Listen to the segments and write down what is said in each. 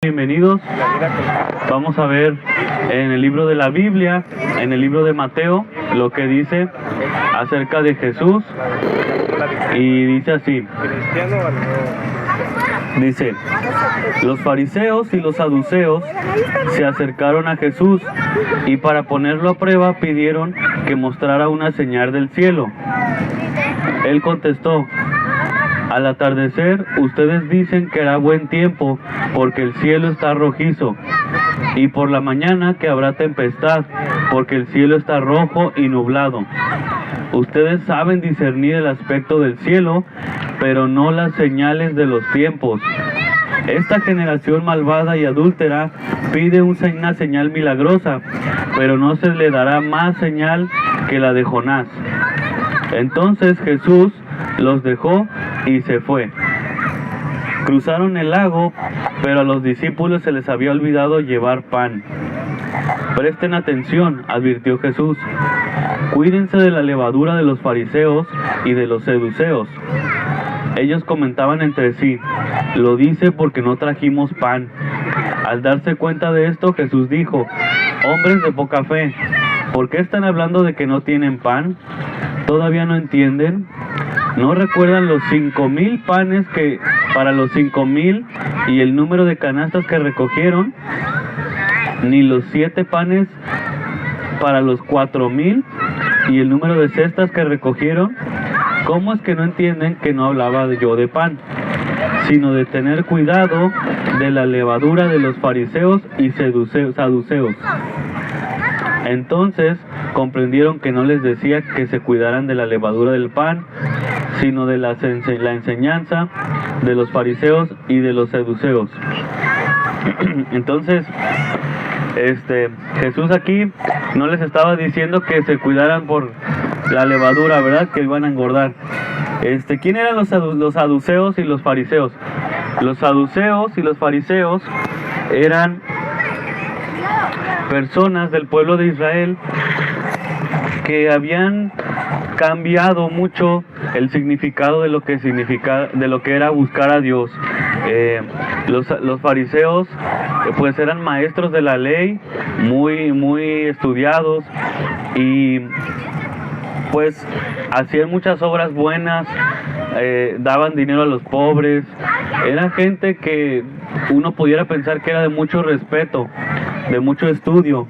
Bienvenidos. Vamos a ver en el libro de la Biblia, en el libro de Mateo, lo que dice acerca de Jesús. Y dice así. Dice: los fariseos y los saduceos se acercaron a Jesús y para ponerlo a prueba pidieron que mostrara una señal del cielo. Él contestó: al atardecer, ustedes dicen que hará buen tiempo porque el cielo está rojizo, y por la mañana que habrá tempestad porque el cielo está rojo y nublado. Ustedes saben discernir el aspecto del cielo, pero no las señales de los tiempos. Esta generación malvada y adúltera pide una señal milagrosa, pero no se le dará más señal que la de Jonás. Entonces Jesús los dejó y se fue. Cruzaron el lago, pero a los discípulos se les había olvidado llevar pan. Presten atención, advirtió Jesús. Cuídense de la levadura de los fariseos y de los saduceos. Ellos comentaban entre sí: lo dice porque no trajimos pan. Al darse cuenta de esto, Jesús dijo: hombres de poca fe, ¿por qué están hablando de que no tienen pan? ¿Todavía no entienden? ¿No recuerdan los 5,000 panes que para los 5,000 y el número de canastas que recogieron? ¿Ni los 7 panes para los 4,000 y el número de cestas que recogieron? ¿Cómo es que no entienden que no hablaba yo de pan, sino de tener cuidado de la levadura de los fariseos y saduceos? Entonces comprendieron que no les decía que se cuidaran de la levadura del pan, sino de la enseñanza de los fariseos y de los saduceos. Entonces, Jesús aquí no les estaba diciendo que se cuidaran por la levadura, ¿verdad? Que iban a engordar. ¿Quién eran los saduceos y los fariseos? Los saduceos y los fariseos eran personas del pueblo de Israel que habían cambiado mucho el significado de lo que era buscar a Dios. Los fariseos pues eran maestros de la ley, muy estudiados, y pues hacían muchas obras buenas, daban dinero a los pobres. Era gente que uno pudiera pensar que era de mucho respeto, de mucho estudio.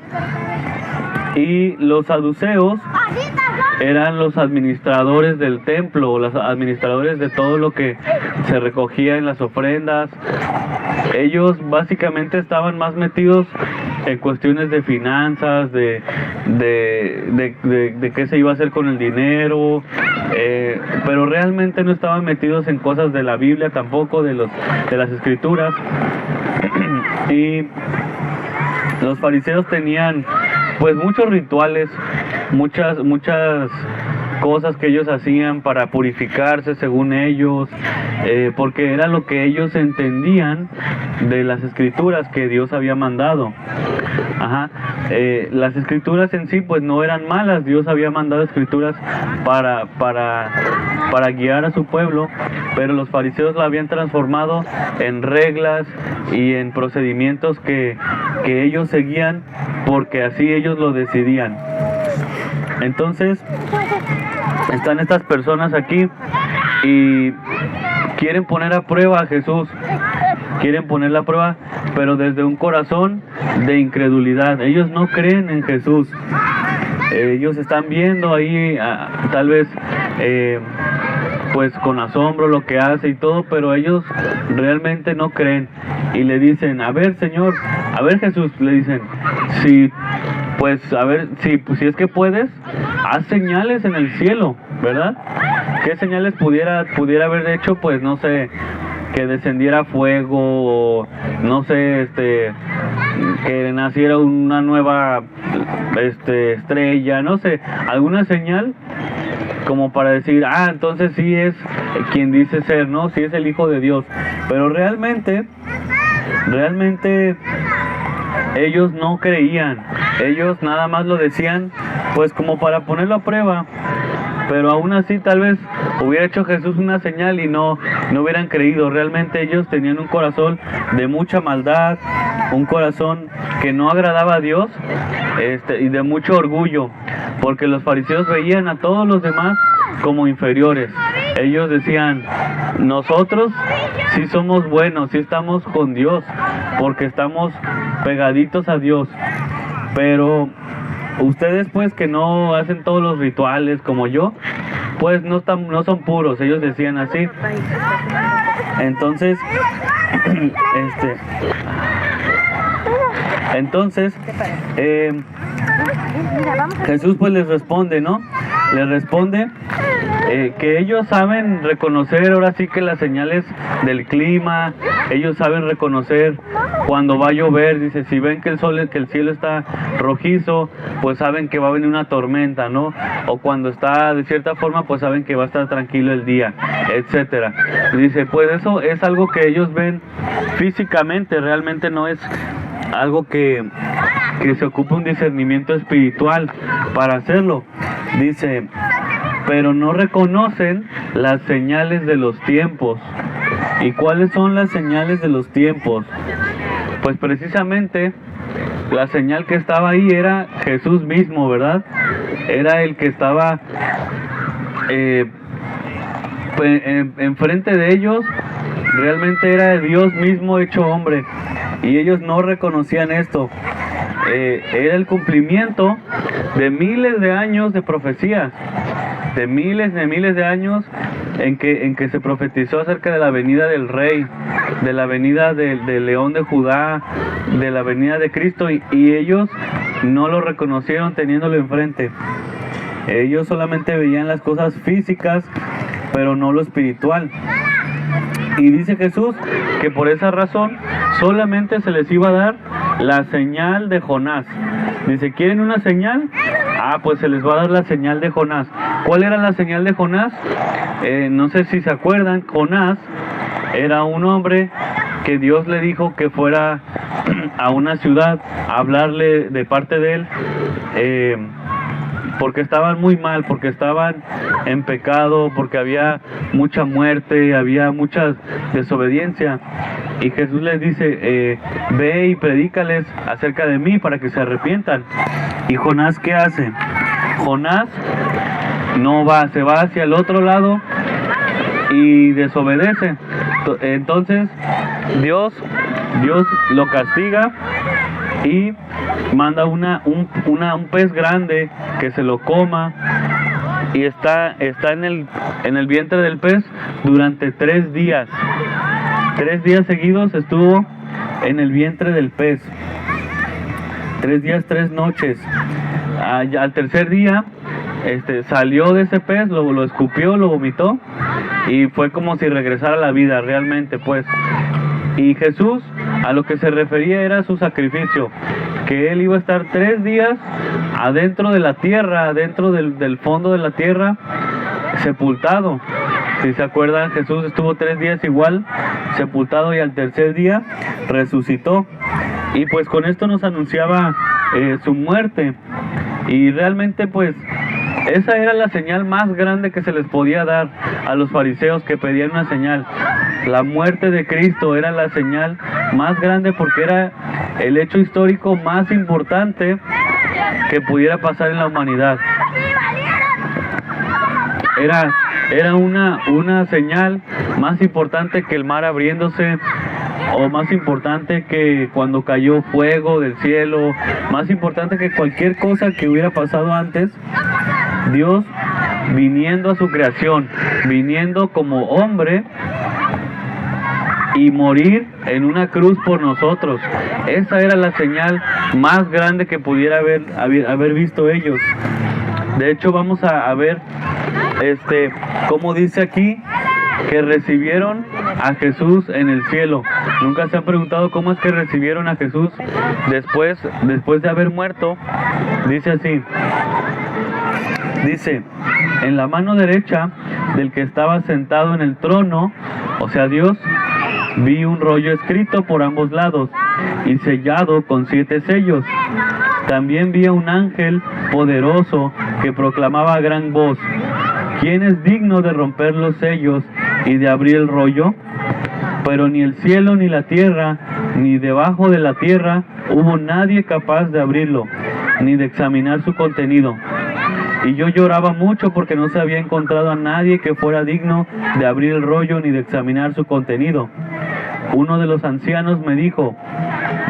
Y los saduceos eran los administradores del templo, los administradores de todo lo que se recogía en las ofrendas. Ellos básicamente estaban más metidos en cuestiones de finanzas, de qué se iba a hacer con el dinero, pero realmente no estaban metidos en cosas de la Biblia tampoco, de las escrituras. Y los fariseos tenían pues muchos rituales, muchas cosas que ellos hacían para purificarse según ellos, porque era lo que ellos entendían de las escrituras que Dios había mandado. Las escrituras en sí pues no eran malas. Dios había mandado escrituras para guiar a su pueblo, pero los fariseos la habían transformado en reglas y en procedimientos que ellos seguían porque así ellos lo decidían. Entonces están estas personas aquí y quieren poner a prueba a Jesús, quieren ponerla a prueba, pero desde un corazón de incredulidad. Ellos no creen en Jesús. Ellos están viendo ahí tal vez pues con asombro lo que hace y todo, pero ellos realmente no creen. Y le dicen: a ver, Señor, a ver, Jesús, le dicen, si es que puedes, haz señales en el cielo, ¿verdad? ¿Qué señales pudiera haber hecho? Pues no sé, que descendiera fuego, o no sé, que naciera una nueva estrella, no sé, alguna señal como para decir: entonces sí es quien dice ser, ¿no? Sí es el Hijo de Dios. Pero realmente ellos no creían. Ellos nada más lo decían pues como para ponerlo a prueba. pero aún así tal vez hubiera hecho Jesús una señal y no hubieran creído. Realmente ellos tenían un corazón de mucha maldad, un corazón que no agradaba a Dios, y de mucho orgullo, porque los fariseos veían a todos los demás como inferiores. Ellos decían, nosotros sí somos buenos, sí estamos con Dios, porque estamos pegaditos a Dios, pero ustedes pues que no hacen todos los rituales como yo, pues no son puros. Ellos decían así. Entonces Jesús pues les responde, ¿no? Les responde que ellos saben reconocer ahora sí que las señales del clima. Ellos saben reconocer cuando va a llover. Dice, si ven que el cielo está rojizo, pues saben que va a venir una tormenta, ¿no? O cuando está de cierta forma, pues saben que va a estar tranquilo el día, etcétera. Dice, pues eso es algo que ellos ven físicamente, realmente no es algo que se ocupa un discernimiento espiritual para hacerlo. Dice, pero no reconocen las señales de los tiempos. ¿Y cuáles son las señales de los tiempos? Pues precisamente la señal que estaba ahí era Jesús mismo, ¿verdad? Era el que estaba enfrente de ellos. Realmente era Dios mismo hecho hombre, y ellos no reconocían esto. Era el cumplimiento de miles de años de profecías, de miles de años en que se profetizó acerca de la venida del Rey, de la venida del León de Judá, de la venida de Cristo, y ellos no lo reconocieron teniéndolo enfrente. Ellos solamente veían las cosas físicas, pero no lo espiritual. Y dice Jesús que por esa razón solamente se les iba a dar la señal de Jonás. Dice, ¿quieren una señal? Pues se les va a dar la señal de Jonás. ¿Cuál era la señal de Jonás? No sé si se acuerdan. Jonás era un hombre que Dios le dijo que fuera a una ciudad a hablarle de parte de él, porque estaban muy mal, porque estaban en pecado, porque había mucha muerte, había mucha desobediencia. Y Jesús les dice, ve y predícales acerca de mí para que se arrepientan. ¿Y Jonás qué hace? Jonás no va, se va hacia el otro lado y desobedece. Entonces Dios lo castiga y manda un pez grande que se lo coma, y está en el vientre del pez durante 3 días. 3 días seguidos estuvo en el vientre del pez. 3 días, 3 noches. Al tercer día salió de ese pez, lo escupió, lo vomitó, y fue como si regresara a la vida realmente, pues. Y Jesús a lo que se refería era su sacrificio, que él iba a estar 3 días adentro de la tierra, adentro del fondo de la tierra, sepultado. Si se acuerdan, Jesús estuvo 3 días igual, sepultado, y al tercer día resucitó. Y pues con esto nos anunciaba su muerte. Y realmente pues esa era la señal más grande que se les podía dar a los fariseos que pedían una señal. La muerte de Cristo era la señal más grande, porque era el hecho histórico más importante que pudiera pasar en la humanidad. Era una señal más importante que el mar abriéndose, o más importante que cuando cayó fuego del cielo, más importante que cualquier cosa que hubiera pasado antes. Dios viniendo a su creación, viniendo como hombre y morir en una cruz por nosotros. Esa era la señal más grande que pudiera haber visto ellos. De hecho, vamos a ver como dice aquí, que recibieron a Jesús en el cielo. ¿Nunca se han preguntado cómo es que recibieron a Jesús después de haber muerto? Dice así. Dice, en la mano derecha del que estaba sentado en el trono, o sea Dios, vi un rollo escrito por ambos lados y sellado con 7 sellos. También vi a un ángel poderoso que proclamaba a gran voz: ¿quién es digno de romper los sellos y de abrir el rollo? Pero ni el cielo ni la tierra, ni debajo de la tierra, hubo nadie capaz de abrirlo, ni de examinar su contenido. Y yo lloraba mucho porque no se había encontrado a nadie que fuera digno de abrir el rollo ni de examinar su contenido. Uno de los ancianos me dijo: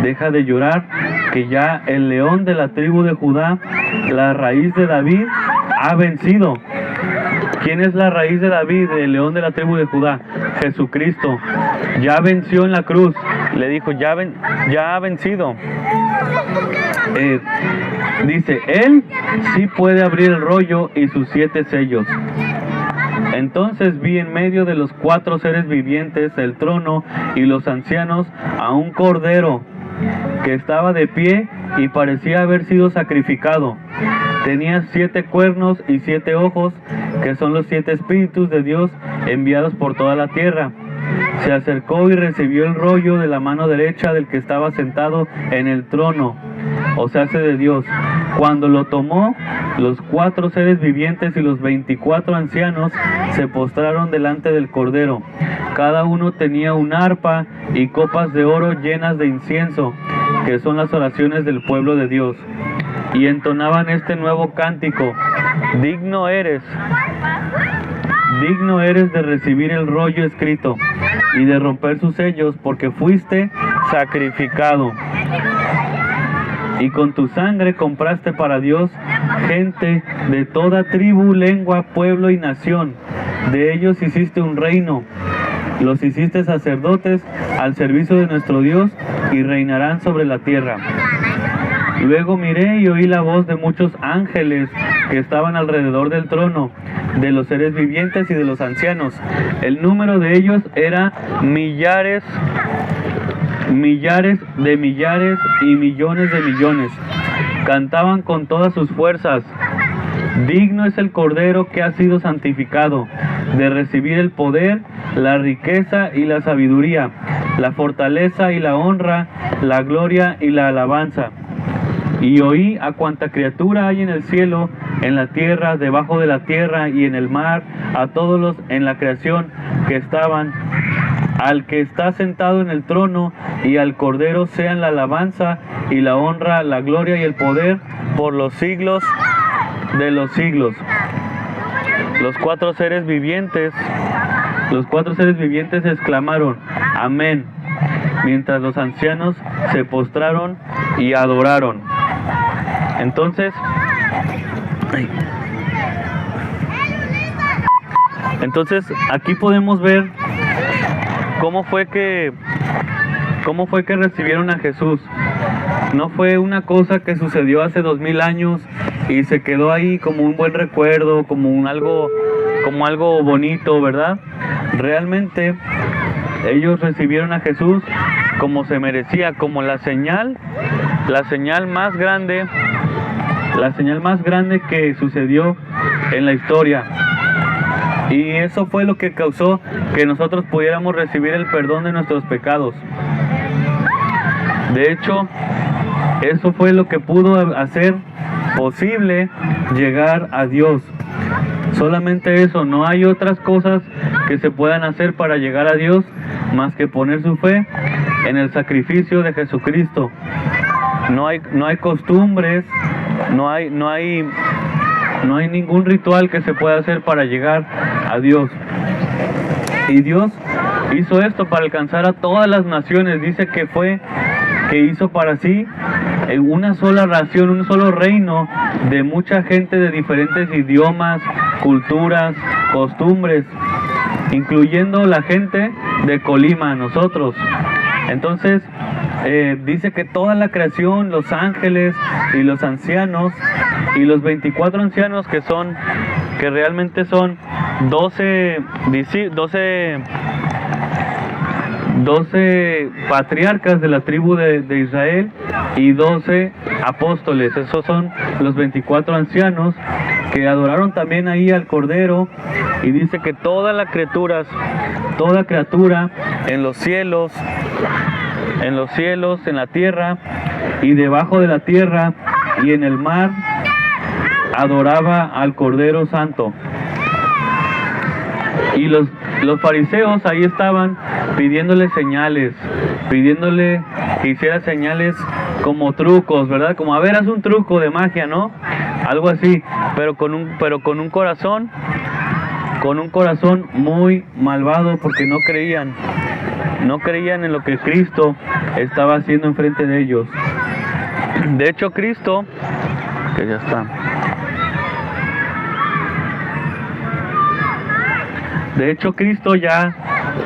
deja de llorar, que ya el león de la tribu de Judá, la raíz de David, ha vencido. ¿Quién es la raíz de David, el león de la tribu de Judá? Jesucristo. Ya venció en la cruz. Le dijo, ya ha vencido. Dice, Él sí puede abrir el rollo y sus 7 sellos. Entonces vi en medio de los 4 seres vivientes, el trono y los ancianos, a un cordero que estaba de pie y parecía haber sido sacrificado. Tenía 7 cuernos y 7 ojos, que son los 7 espíritus de Dios enviados por toda la tierra. Se acercó y recibió el rollo de la mano derecha del que estaba sentado en el trono, o sea, de Dios. Cuando lo tomó, los 4 seres vivientes y los 24 ancianos se postraron delante del Cordero. Cada uno tenía un arpa y copas de oro llenas de incienso, que son las oraciones del pueblo de Dios. Y entonaban este nuevo cántico: digno eres de recibir el rollo escrito y de romper sus sellos, porque fuiste sacrificado. Y con tu sangre compraste para Dios gente de toda tribu, lengua, pueblo y nación. De ellos hiciste un reino. Los hiciste sacerdotes al servicio de nuestro Dios, y reinarán sobre la tierra. Luego miré y oí la voz de muchos ángeles que estaban alrededor del trono, de los seres vivientes y de los ancianos. El número de ellos era millares de millares y millones de millones. Cantaban con todas sus fuerzas: digno es el Cordero que ha sido santificado, de recibir el poder, la riqueza y la sabiduría, la fortaleza y la honra, la gloria y la alabanza. Y oí a cuanta criatura hay en el cielo, en la tierra, debajo de la tierra y en el mar, a todos los en la creación que estaban, al que está sentado en el trono y al Cordero sean la alabanza y la honra, la gloria y el poder por los siglos de los siglos. Los cuatro seres vivientes exclamaron: amén, mientras los ancianos se postraron y adoraron. Entonces aquí podemos ver cómo fue que recibieron a Jesús. No fue una cosa que sucedió hace 2000 años y se quedó ahí como un buen recuerdo, como algo bonito, ¿verdad? Realmente ellos recibieron a Jesús como se merecía, como la señal más grande que sucedió en la historia. Y eso fue lo que causó que nosotros pudiéramos recibir el perdón de nuestros pecados. De hecho, eso fue lo que pudo hacer posible llegar a Dios. Solamente eso, no hay otras cosas que se puedan hacer para llegar a Dios más que poner su fe en el sacrificio de Jesucristo. No hay costumbres, no hay ningún ritual que se pueda hacer para llegar a Dios. Y Dios hizo esto para alcanzar a todas las naciones. Dice que hizo para sí una sola nación, un solo reino de mucha gente de diferentes idiomas, culturas, costumbres, incluyendo la gente de Colima, nosotros. Entonces dice que toda la creación, los ángeles y los ancianos y los 24 ancianos que realmente son 12 patriarcas de la tribu de Israel y 12 apóstoles. Esos son los 24 ancianos que adoraron también ahí al Cordero. Y dice que toda criatura en los cielos, en la tierra y debajo de la tierra y en el mar adoraba al Cordero Santo. Y los fariseos ahí estaban pidiéndole señales, pidiéndole que hiciera señales como trucos, ¿verdad? Como, a ver, haz un truco de magia, ¿no? Algo así, pero con un corazón muy malvado, porque no creían en lo que Cristo estaba haciendo enfrente de ellos. De hecho, Cristo, que ya está. De hecho, Cristo ya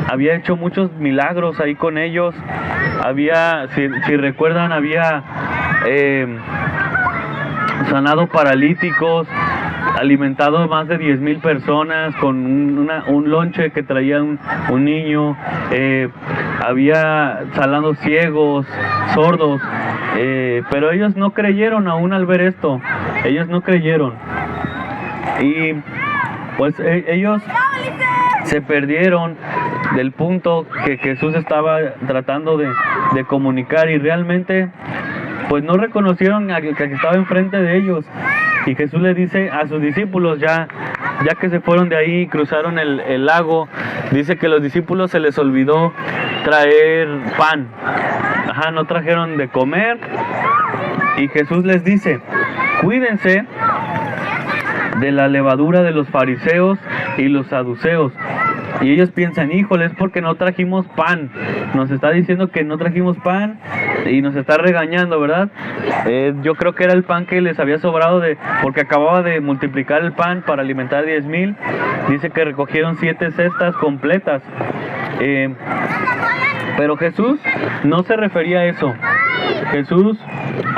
había hecho muchos milagros ahí con ellos. Si recuerdan, había sanado paralíticos, alimentado más de 10,000 personas con un lonche que traía un niño, había sanado ciegos, sordos, pero ellos no creyeron aún al ver esto. Ellos no creyeron. Y pues ellos se perdieron del punto que Jesús estaba tratando de comunicar, y realmente pues no reconocieron a que estaba enfrente de ellos. Y Jesús le dice a sus discípulos, ya que se fueron de ahí, cruzaron el lago, dice que los discípulos se les olvidó traer pan. No trajeron de comer, y Jesús les dice, cuídense de la levadura de los fariseos y los saduceos. Y ellos piensan, híjole, es porque no trajimos pan. Nos está diciendo que no trajimos pan y nos está regañando, ¿verdad? Yo creo que era el pan que les había sobrado porque acababa de multiplicar el pan para alimentar 10,000. Dice que recogieron 7 cestas completas. Pero Jesús no se refería a eso. Jesús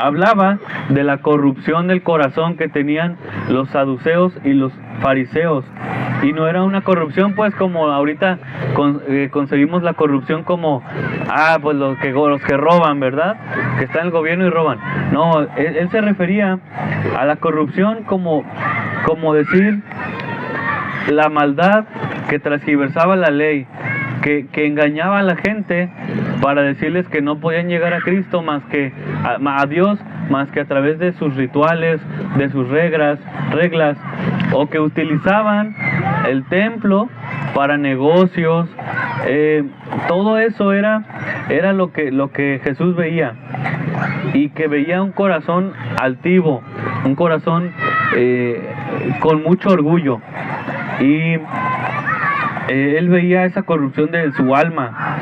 hablaba de la corrupción del corazón que tenían los saduceos y los fariseos. Y no era una corrupción pues como ahorita concebimos la corrupción como, pues los que roban, ¿verdad? Que están en el gobierno y roban. No, él se refería a la corrupción como decir la maldad que transgiversaba la ley, que engañaba a la gente para decirles que no podían llegar a Cristo más que a Dios, más que a través de sus rituales, de sus reglas, o que utilizaban el templo para negocios. Todo eso era lo que Jesús veía, y que veía un corazón altivo, un corazón con mucho orgullo, y él veía esa corrupción de su alma,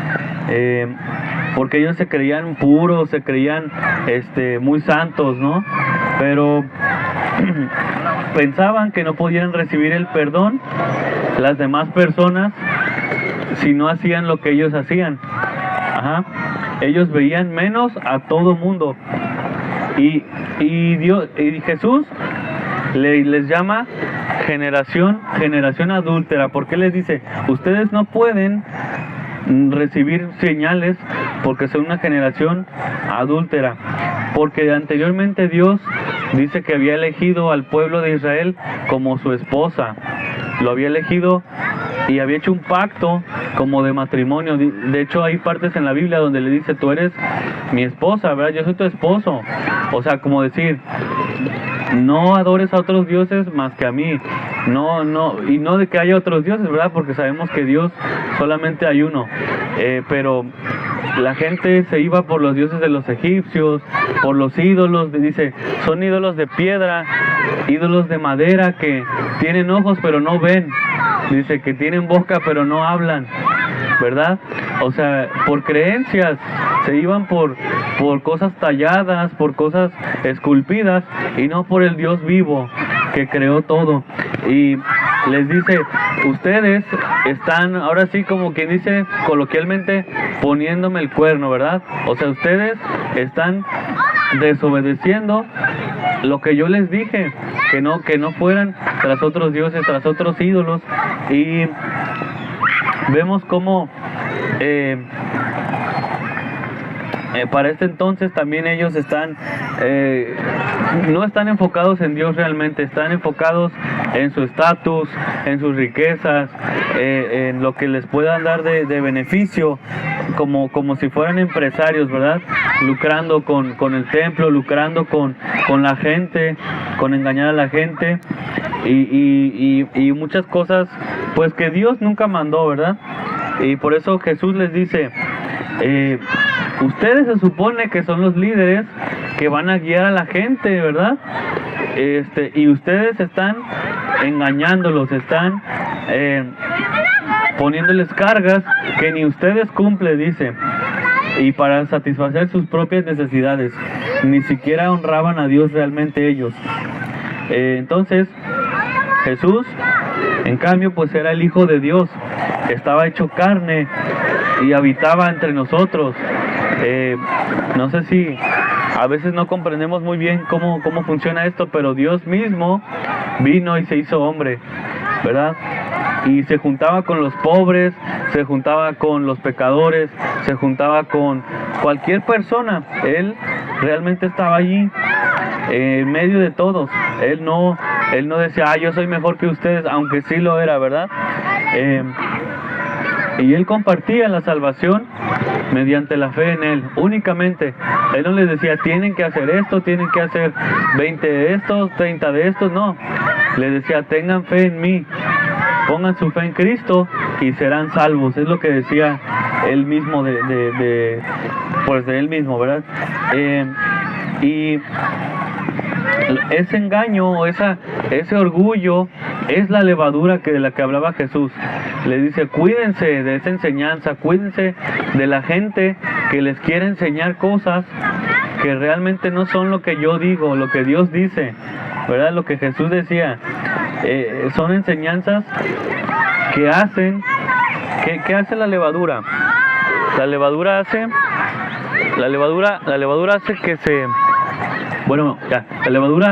porque ellos se creían puros, se creían muy santos, ¿no? Pero pensaban que no podían recibir el perdón las demás personas si no hacían lo que ellos hacían. Ellos veían menos a todo mundo, y Jesús les llama generación adúltera, porque les dice, ustedes no pueden recibir señales porque son una generación adúltera, porque anteriormente Dios dice que había elegido al pueblo de Israel como su esposa, lo había elegido y había hecho un pacto como de matrimonio. De hecho, hay partes en la Biblia donde le dice, tú eres mi esposa, ¿verdad? Yo soy tu esposo. O sea, como decir, no adores a otros dioses más que a mí. Y no de que haya otros dioses, ¿verdad? Porque sabemos que Dios solamente hay uno. Pero la gente se iba por los dioses de los egipcios, por los ídolos. Dice, son ídolos de piedra, ídolos de madera que tienen ojos pero no ven. Dice que tienen boca pero no hablan, ¿verdad? O sea, por creencias se iban por cosas talladas, por cosas esculpidas, y no por el Dios vivo que creó todo. Y les dice, ustedes están, ahora sí, como quien dice coloquialmente, poniéndome el cuerno, ¿verdad? O sea, ustedes están desobedeciendo lo que yo les dije, que no fueran tras otros dioses, tras otros ídolos. Y vemos cómo para este entonces también ellos no están enfocados en Dios realmente, están enfocados en su estatus, en sus riquezas, en lo que les puedan dar de beneficio, como si fueran empresarios, ¿verdad? Lucrando con el templo, lucrando con la gente, con engañar a la gente y muchas cosas pues que Dios nunca mandó, ¿verdad? Y por eso Jesús les dice, ustedes se supone que son los líderes que van a guiar a la gente, ¿verdad? Y ustedes están engañándolos, están poniéndoles cargas que ni ustedes cumplen, dice, y para satisfacer sus propias necesidades. Ni siquiera honraban a Dios realmente ellos. Entonces, Jesús, en cambio, pues era el Hijo de Dios, estaba hecho carne y habitaba entre nosotros. No sé si a veces no comprendemos muy bien cómo funciona esto, pero Dios mismo vino y se hizo hombre, ¿verdad? Y se juntaba con los pobres, se juntaba con los pecadores, se juntaba con cualquier persona. Él realmente estaba allí, en medio de todos. Él no decía, yo soy mejor que ustedes, aunque sí lo era, ¿verdad? Y Él compartía la salvación mediante la fe en Él, únicamente. Él no les decía, tienen que hacer esto, tienen que hacer 20 de estos, 30 de estos, no. Les decía, tengan fe en mí, pongan su fe en Cristo y serán salvos. Es lo que decía Él mismo pues de Él mismo, ¿verdad? Y ese engaño, ese orgullo, es la levadura de la que hablaba Jesús. Le dice, cuídense de esa enseñanza, cuídense de la gente que les quiere enseñar cosas que realmente no son lo que yo digo, lo que Dios dice, ¿verdad? Lo que Jesús decía. Son enseñanzas que hacen, ¿qué hace la levadura? La levadura hace que la levadura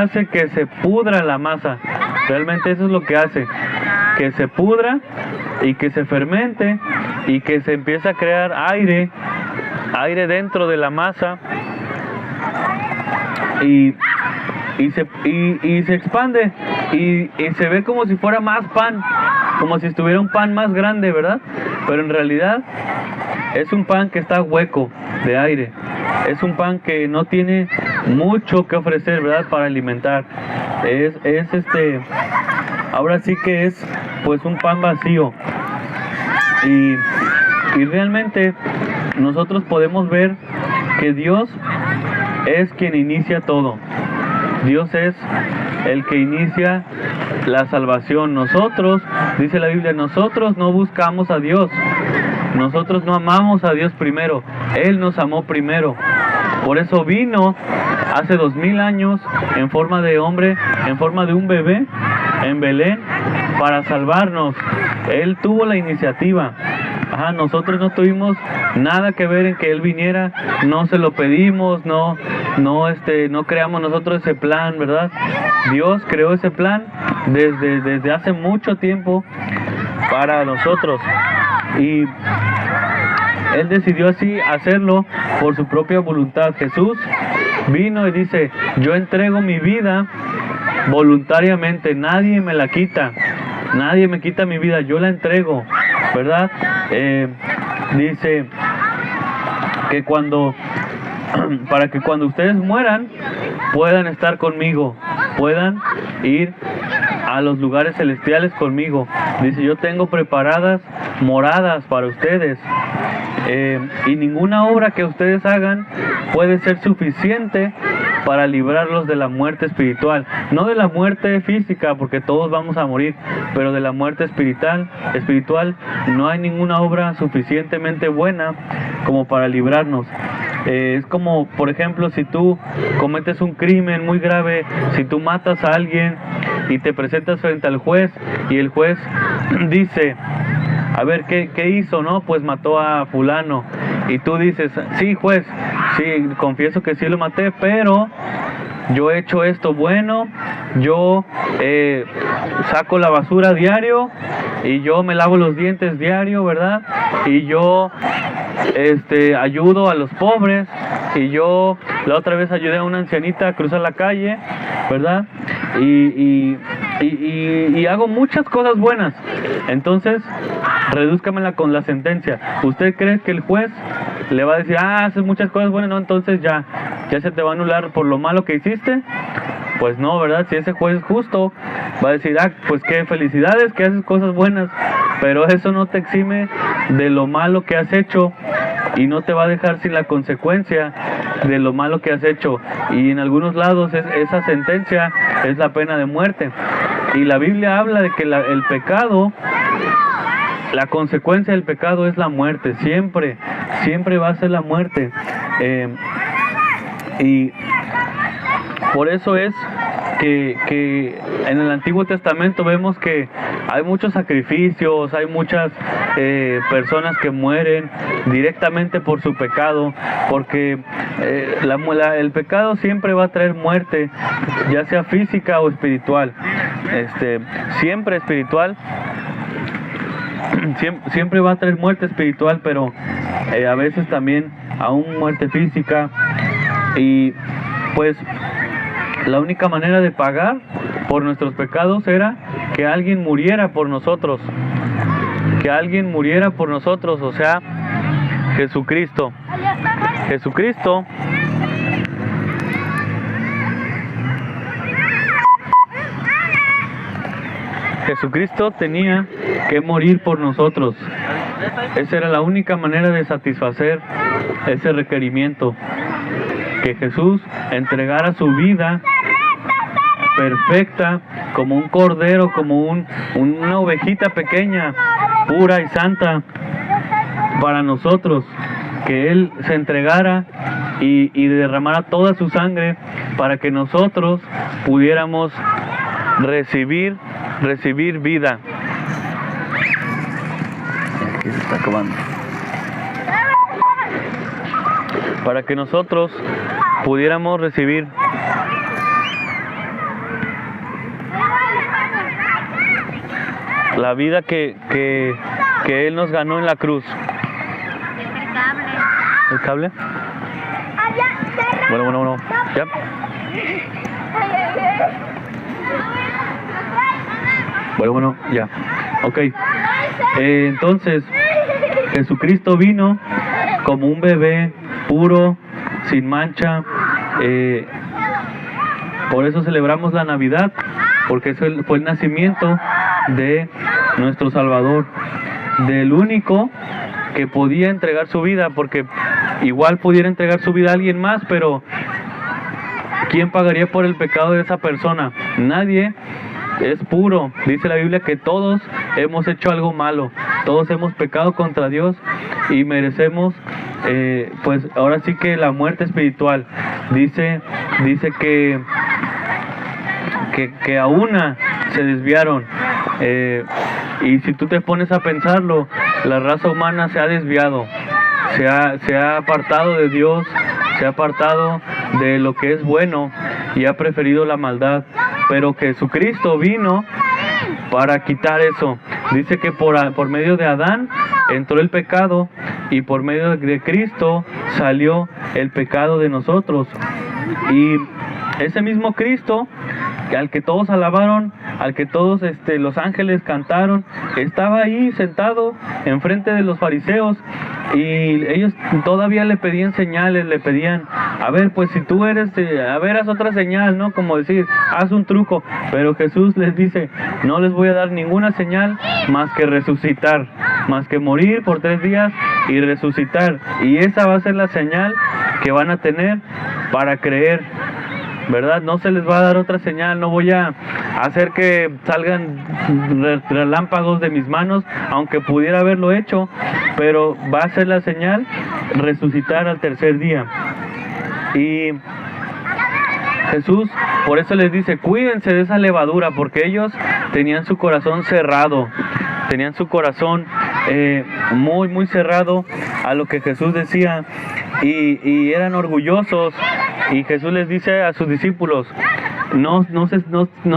hace que se pudra la masa. Realmente eso es lo que hace, que se pudra y que se fermente y que se empieza a crear aire dentro de la masa y se expande y se ve como si fuera más pan, como si estuviera un pan más grande, ¿verdad? Pero en realidad es un pan que está hueco de aire, es un pan que no tiene mucho que ofrecer, ¿verdad? Para alimentar. Ahora sí que es pues un pan vacío. Y realmente nosotros podemos ver que Dios es quien inicia todo. Dios es el que inicia la salvación. Nosotros, dice la Biblia, nosotros no buscamos a Dios. Nosotros no amamos a Dios primero. Él nos amó primero. Por eso vino hace 2000 años en forma de hombre, en forma de un bebé en Belén para salvarnos. Él tuvo la iniciativa. Nosotros no tuvimos nada que ver en que Él viniera, no se lo pedimos, no creamos nosotros ese plan, ¿verdad? Dios creó ese plan desde hace mucho tiempo para nosotros y Él decidió así hacerlo por su propia voluntad. Jesús vino y dice, yo entrego mi vida voluntariamente, nadie me la quita, nadie me quita mi vida, yo la entrego, ¿verdad? Dice que para que cuando ustedes mueran puedan estar conmigo, puedan ir a los lugares celestiales conmigo. Dice, yo tengo preparadas moradas para ustedes, y ninguna obra que ustedes hagan puede ser suficiente para librarlos de la muerte espiritual, no de la muerte física, porque todos vamos a morir, pero de la muerte espiritual no hay ninguna obra suficientemente buena como para librarnos. Es como, por ejemplo, si tú cometes un crimen muy grave, si tú matas a alguien y te presentas frente al juez y el juez dice, a ver, ¿qué hizo? No, pues mató a fulano. Y tú dices, sí, juez, sí, confieso que sí lo maté, pero yo he hecho esto bueno, yo saco la basura diario y yo me lavo los dientes diario, ¿verdad? Y yo ayudo a los pobres, y yo la otra vez ayudé a una ancianita a cruzar la calle, ¿verdad? Y hago muchas cosas buenas. Entonces, redúzcamela con la sentencia. ¿Usted cree que el juez le va a decir, haces muchas cosas buenas? No, entonces ya se te va a anular por lo malo que hiciste. Pues no, ¿verdad? Si ese juez es justo, va a decir, pues qué felicidades que haces cosas buenas, pero eso no te exime de lo malo que has hecho, y no te va a dejar sin la consecuencia de lo malo que has hecho. Y en algunos lados esa sentencia es la pena de muerte. Y la Biblia habla de que el pecado, la consecuencia del pecado es la muerte. Siempre va a ser la muerte. Y por eso es que en el Antiguo Testamento vemos que hay muchos sacrificios, hay muchas personas que mueren directamente por su pecado, porque el pecado siempre va a traer muerte, ya sea física o espiritual. Siempre espiritual, siempre va a traer muerte espiritual, pero a veces también aún muerte física. Y pues la única manera de pagar por nuestros pecados era que alguien muriera por nosotros. Que alguien muriera por nosotros, o sea, Jesucristo. Jesucristo tenía que morir por nosotros. Esa era la única manera de satisfacer ese requerimiento. Que Jesús entregara su vida perfecta, como un cordero, como una ovejita pequeña, pura y santa para nosotros. Que Él se entregara y derramara toda su sangre para que nosotros pudiéramos recibir vida. Aquí se está acabando. Para que nosotros pudiéramos recibir la vida que Él nos ganó en la cruz. ¿El cable? Bueno, ya. Bueno, ya. Ok. Entonces, Jesucristo vino como un bebé puro, sin mancha. Por eso celebramos la Navidad, porque eso fue el nacimiento de nuestro Salvador, del único que podía entregar su vida, porque igual pudiera entregar su vida a alguien más, pero ¿quién pagaría por el pecado de esa persona? Nadie. Es puro. Dice la Biblia que todos hemos hecho algo malo, todos hemos pecado contra Dios y merecemos pues ahora sí que la muerte espiritual. Dice que a una se desviaron, y si tú te pones a pensarlo, la raza humana se ha desviado, se ha apartado de Dios, se ha apartado de lo que es bueno y ha preferido la maldad. Pero Jesucristo vino para quitar eso. Dice que por medio de Adán entró el pecado, y por medio de Cristo salió el pecado de nosotros. Y ese mismo Cristo, al que todos alabaron, al que todos los ángeles cantaron, estaba ahí sentado enfrente de los fariseos, y ellos todavía le pedían señales, le pedían, a ver, pues si tú eres, a ver, haz otra señal, ¿no? Como decir, haz un truco. Pero Jesús les dice, no les voy a dar ninguna señal más que resucitar, más que morir por 3 días y resucitar. Y esa va a ser la señal que van a tener para creer, ¿verdad? No se les va a dar otra señal, no voy a hacer que salgan relámpagos de mis manos, aunque pudiera haberlo hecho, pero va a ser la señal resucitar al 3er día. Y Jesús por eso les dice, cuídense de esa levadura, porque ellos tenían su corazón cerrado, tenían su corazón muy, muy cerrado a lo que Jesús decía, y eran orgullosos. Y Jesús les dice a sus discípulos, no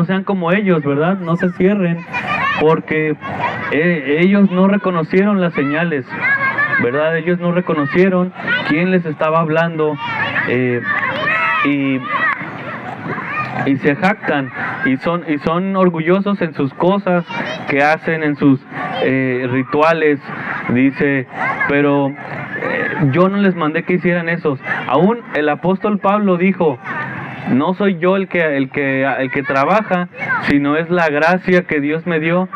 sean como ellos, ¿verdad? No se cierren, porque ellos no reconocieron las señales. ¿verdad? Ellos no reconocieron quién les estaba hablando, y se jactan y son orgullosos en sus cosas que hacen, en sus rituales. Dice, pero yo no les mandé que hicieran esos. Aún el apóstol Pablo dijo, no soy yo el que trabaja, sino es la gracia que Dios me dio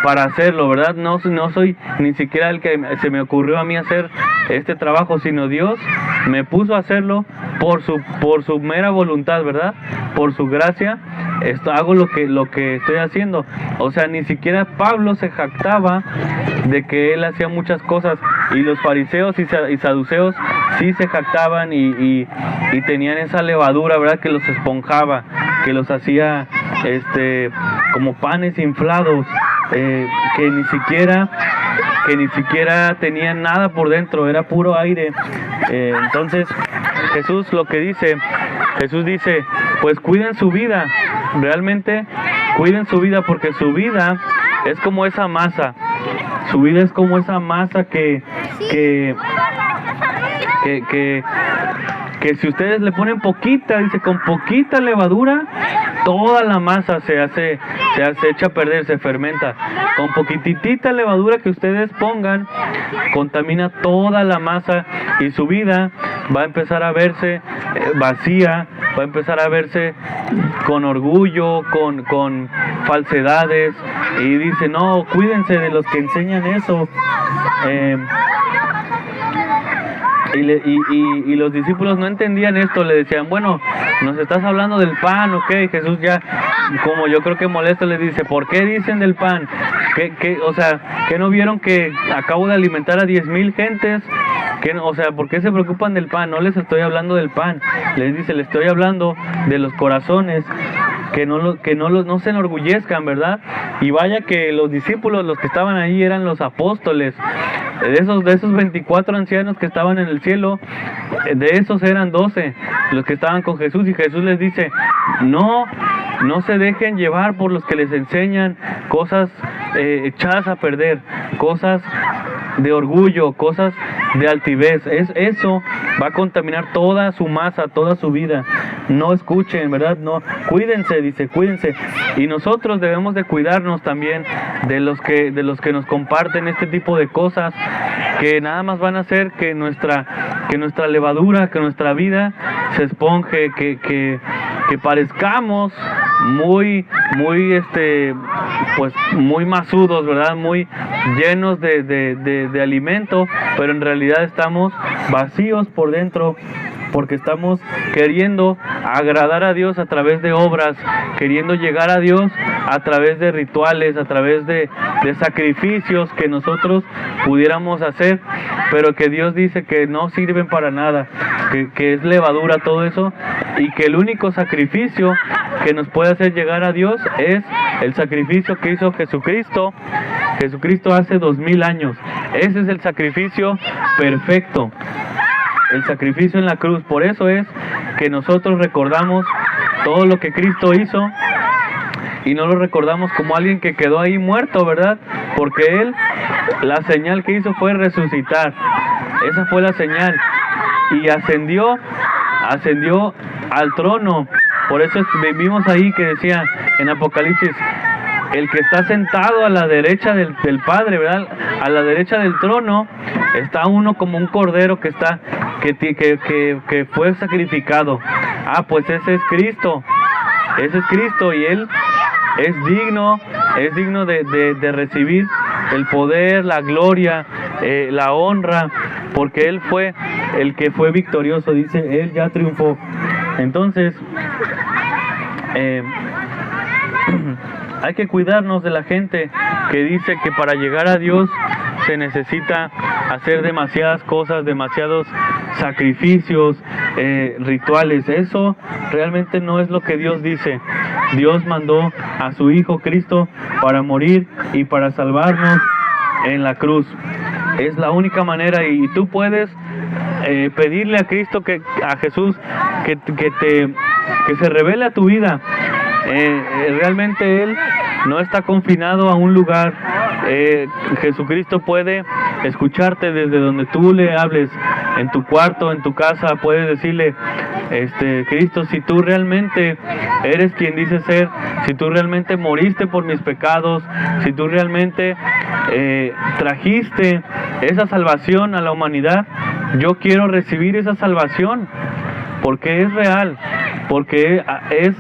para hacerlo, ¿verdad? No soy ni siquiera el que se me ocurrió a mí hacer este trabajo, sino Dios me puso a hacerlo por su mera voluntad, ¿verdad? Por su gracia, hago lo que estoy haciendo. O sea, ni siquiera Pablo se jactaba de que él hacía muchas cosas, y los fariseos y saduceos sí se jactaban y tenían esa levadura, ¿verdad? Que los esponjaba, que los hacía como panes inflados, que ni siquiera tenían nada por dentro, era puro aire. Entonces Jesús dice, pues cuiden su vida, realmente cuiden su vida, porque su vida es como esa masa. Su vida es como esa masa que si ustedes le ponen poquita, dice, con poquita levadura, toda la masa se echa a perder, se fermenta. Con poquitita levadura que ustedes pongan, contamina toda la masa, y su vida va a empezar a verse vacía, va a empezar a verse con orgullo, con falsedades. Y dice, no, cuídense de los que enseñan eso. Y los discípulos no entendían esto, le decían, bueno, nos estás hablando del pan, ¿ok? Jesús ya, como yo creo que molesto, les dice, ¿por qué dicen del pan? O sea, ¿qué no vieron que acabo de alimentar a 10,000 gentes? O sea, ¿por qué se preocupan del pan? No les estoy hablando del pan, les dice, les estoy hablando de los corazones, que no se enorgullezcan, ¿verdad? Y vaya que los discípulos, los que estaban ahí, eran los apóstoles. De esos 24 ancianos que estaban en el cielo, de esos eran 12 los que estaban con Jesús, y Jesús les dice, no se dejen llevar por los que les enseñan cosas echadas a perder, cosas de orgullo, cosas de altivez. Eso va a contaminar toda su masa, toda su vida. No escuchen, ¿verdad? No, cuídense, dice, cuídense. Y nosotros debemos de cuidarnos también de los que nos comparten este tipo de cosas, que nada más van a hacer que nuestra levadura, que nuestra vida se esponje, que parezcamos muy pues muy masudos, ¿verdad? Muy llenos de alimento, pero en realidad estamos vacíos por dentro, porque estamos queriendo agradar a Dios a través de obras, queriendo llegar a Dios a través de rituales, a través de sacrificios que nosotros pudiéramos hacer, pero que Dios dice que no sirven para nada, que es levadura todo eso, y que el único sacrificio que nos puede hacer llegar a Dios es el sacrificio que hizo Jesucristo hace 2000 años. Ese es el sacrificio perfecto, el sacrificio en la cruz. Por eso es que nosotros recordamos todo lo que Cristo hizo, y no lo recordamos como alguien que quedó ahí muerto, ¿verdad? Porque Él, la señal que hizo fue resucitar. Esa fue la señal. Y ascendió al trono. Por eso vimos ahí que decía en Apocalipsis, el que está sentado a la derecha del Padre, ¿verdad? A la derecha del trono está uno como un cordero que fue sacrificado. Pues ese es Cristo. Ese es Cristo, y Él es digno de recibir el poder, la gloria, la honra, porque Él fue el que fue victorioso, dice, Él ya triunfó. Entonces, hay que cuidarnos de la gente que dice que para llegar a Dios se necesita hacer demasiadas cosas, demasiados sacrificios, rituales. Eso realmente no es lo que Dios dice. Dios mandó a su Hijo Cristo para morir y para salvarnos en la cruz. Es la única manera, y tú puedes pedirle a Cristo, a Jesús, que se revele a tu vida. Realmente Él no está confinado a un lugar. Jesucristo puede escucharte desde donde tú le hables, en tu cuarto, en tu casa, puedes decirle, Cristo, si tú realmente eres quien dices ser, si tú realmente moriste por mis pecados, si tú realmente trajiste esa salvación a la humanidad, yo quiero recibir esa salvación, porque es real, porque es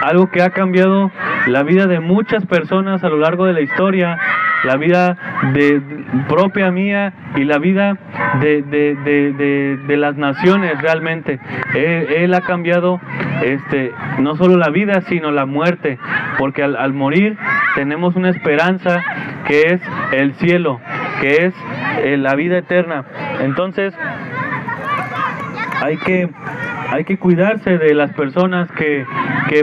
algo que ha cambiado la vida de muchas personas a lo largo de la historia, la vida propia mía y la vida de las naciones realmente. Él ha cambiado no solo la vida, sino la muerte, porque al morir tenemos una esperanza que es el cielo, que es la vida eterna. Entonces hay que cuidarse de las personas que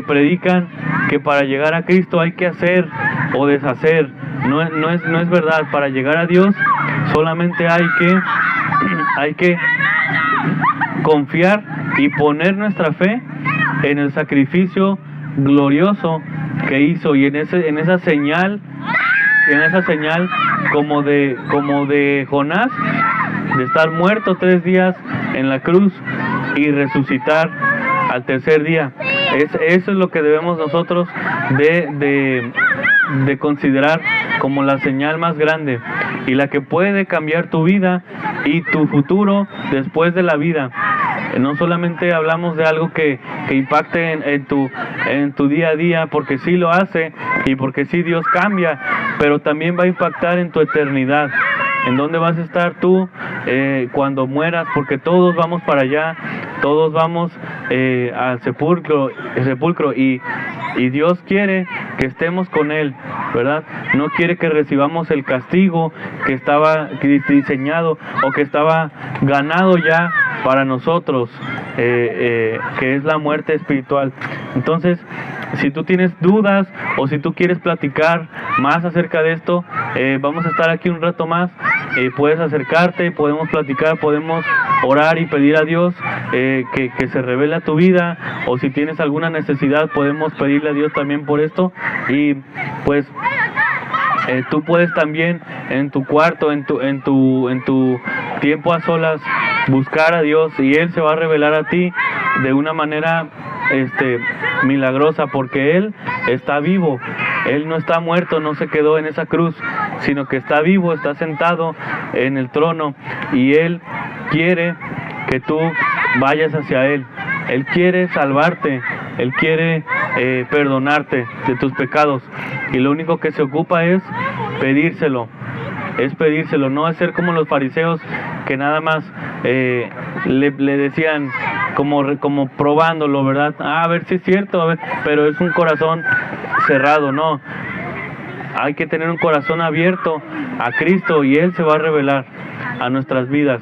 predican que para llegar a Cristo hay que hacer o deshacer. No es verdad. Para llegar a Dios solamente hay que confiar y poner nuestra fe en el sacrificio glorioso que hizo, y en esa señal como de Jonás, de estar muerto 3 días en la cruz y resucitar al tercer día. Eso es lo que debemos nosotros de considerar como la señal más grande y la que puede cambiar tu vida y tu futuro después de la vida. No solamente hablamos de algo que impacte en tu día a día, porque sí lo hace y porque sí Dios cambia, pero también va a impactar en tu eternidad, en dónde vas a estar tú cuando mueras, porque todos vamos para allá, todos vamos al sepulcro y Dios quiere que estemos con Él, ¿verdad? No quiere que recibamos el castigo que estaba diseñado o que estaba ganado ya para nosotros, que es la muerte espiritual. Entonces, si tú tienes dudas o si tú quieres platicar más acerca de esto, vamos a estar aquí un rato más. Puedes acercarte, podemos platicar, podemos orar y pedir a Dios que se revele a tu vida, o si tienes alguna necesidad podemos pedirle a Dios también por esto. Y pues tú puedes también en tu cuarto, en tu tiempo a solas, buscar a Dios, y Él se va a revelar a ti de una manera milagrosa, porque Él está vivo. Él no está muerto, no se quedó en esa cruz, sino que está vivo, está sentado en el trono, y Él quiere que tú vayas hacia Él. Él quiere salvarte, Él quiere perdonarte de tus pecados, y lo único que se ocupa es pedírselo. No es ser como los fariseos que nada más le decían como probándolo, ¿verdad? A ver si es cierto, a ver, pero es un corazón cerrado. No, hay que tener un corazón abierto a Cristo, y Él se va a revelar a nuestras vidas.